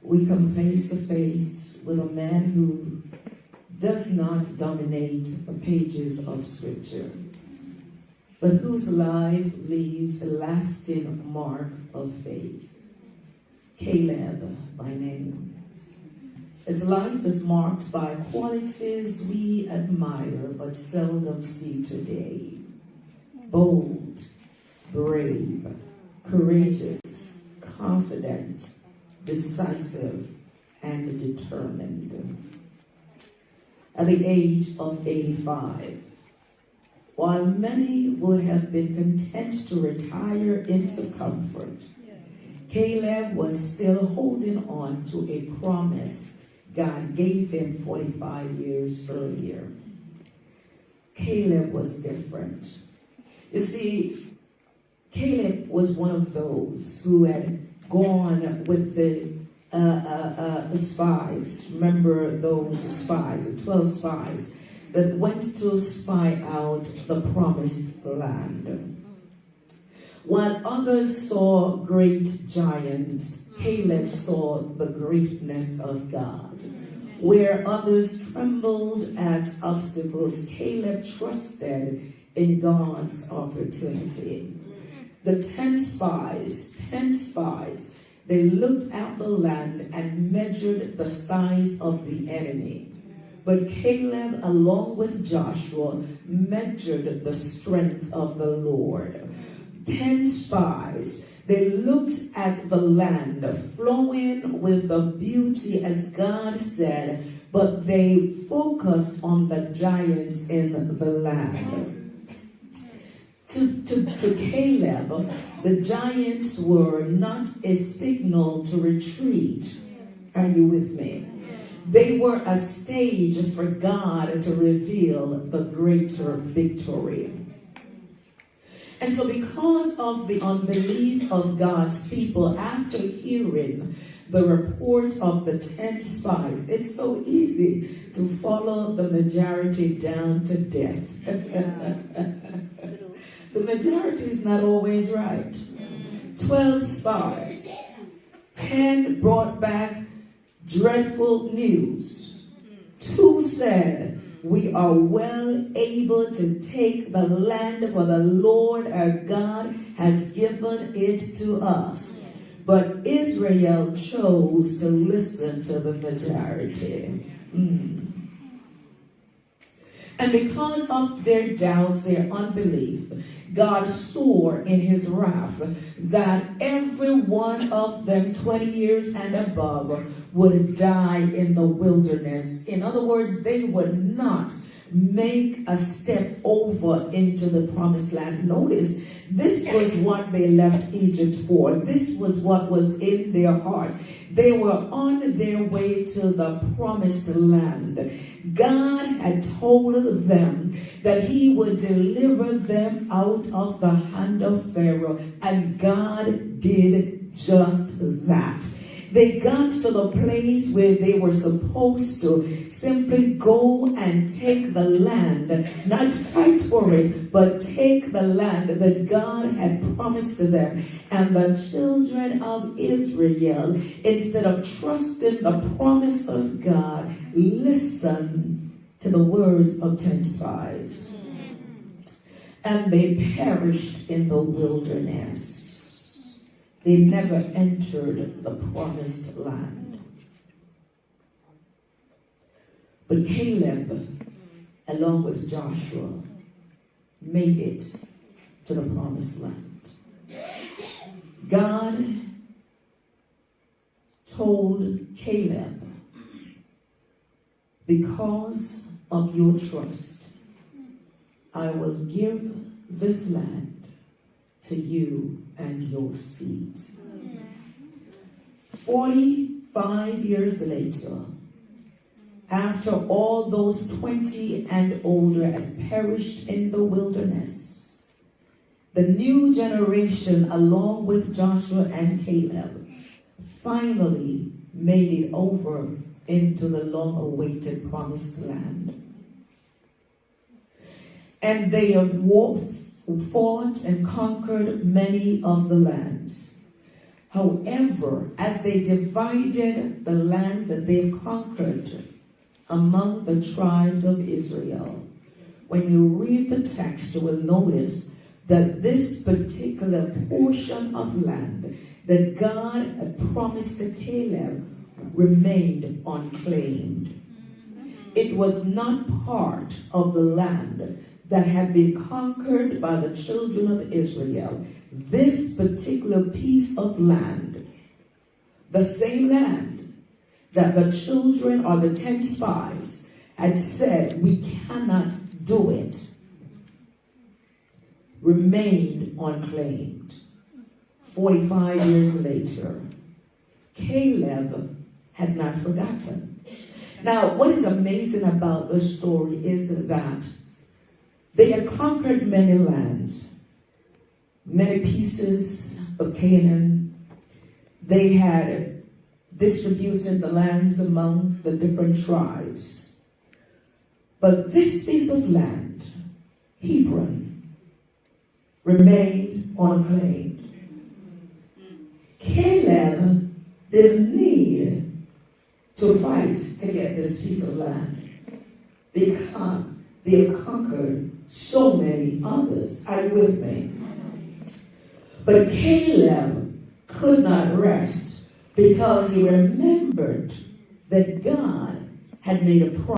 we come face to face with a man who does not dominate the pages of Scripture, but whose life leaves a lasting mark of faith. Caleb by name. His life is marked by qualities we admire but seldom see today. Bold, brave, courageous, confident, decisive, and determined. At the age of 85, while many would have been content to retire into comfort, Caleb was still holding on to a promise God gave him 45 years earlier. Caleb was different. You see, Caleb was one of those who had gone with the spies. Remember those spies, the 12 spies that went to spy out the promised land. While others saw great giants, Caleb saw the greatness of God. Where others trembled at obstacles, Caleb trusted in God's opportunity. The 10 spies, they looked at the land and measured the size of the enemy. But Caleb, along with Joshua, measured the strength of the Lord. 10 spies, they looked at the land flowing with the beauty as God said, but they focused on the giants in the land. To Caleb, the giants were not a signal to retreat. Are you with me? They were a stage for God to reveal the greater victory. And so because of the unbelief of God's people, after hearing the report of the 10 spies, it's so easy to follow the majority down to death. The majority is not always right. 12 spies, 10 brought back dreadful news. 2 said, we are well able to take the land, for the Lord our God has given it to us. But Israel chose to listen to the majority. And because of their doubts, their unbelief, God swore in his wrath that every one of them 20 years and above would die in the wilderness. In other words, they would not make a step over into the promised land. Notice, this was what they left Egypt for. This was what was in their heart. They were on their way to the promised land. God had told them that he would deliver them out of the hand of Pharaoh, and God did just that. They got to the place where they were supposed to simply go and take the land, not fight for it, but take the land that God had promised to them. And the children of Israel, instead of trusting the promise of God, listened to the words of 10 spies. And they perished in the wilderness. They never entered the promised land. But Caleb, along with Joshua, made it to the promised land. God told Caleb, because of your trust, I will give this land to you and your seed. 45 years later, after all those 20 and older had perished in the wilderness, the new generation, along with Joshua and Caleb, finally made it over into the long-awaited promised land. And they have fought and conquered many of the lands. However, as they divided the lands that they've conquered among the tribes of Israel, when you read the text, you will notice that this particular portion of land that God had promised to Caleb remained unclaimed. It was not part of the land that had been conquered by the children of Israel. This particular piece of land, the same land that the children or the 10 spies had said, we cannot do it, remained unclaimed. 45 years later, Caleb had not forgotten. Now, what is amazing about the story is that they had conquered many lands, many pieces of Canaan. They had distributed the lands among the different tribes. But this piece of land, Hebron, remained unclaimed. Caleb didn't need to fight to get this piece of land because they had conquered so many others. Are you with me? But Caleb could not rest because he remembered that God had made a promise.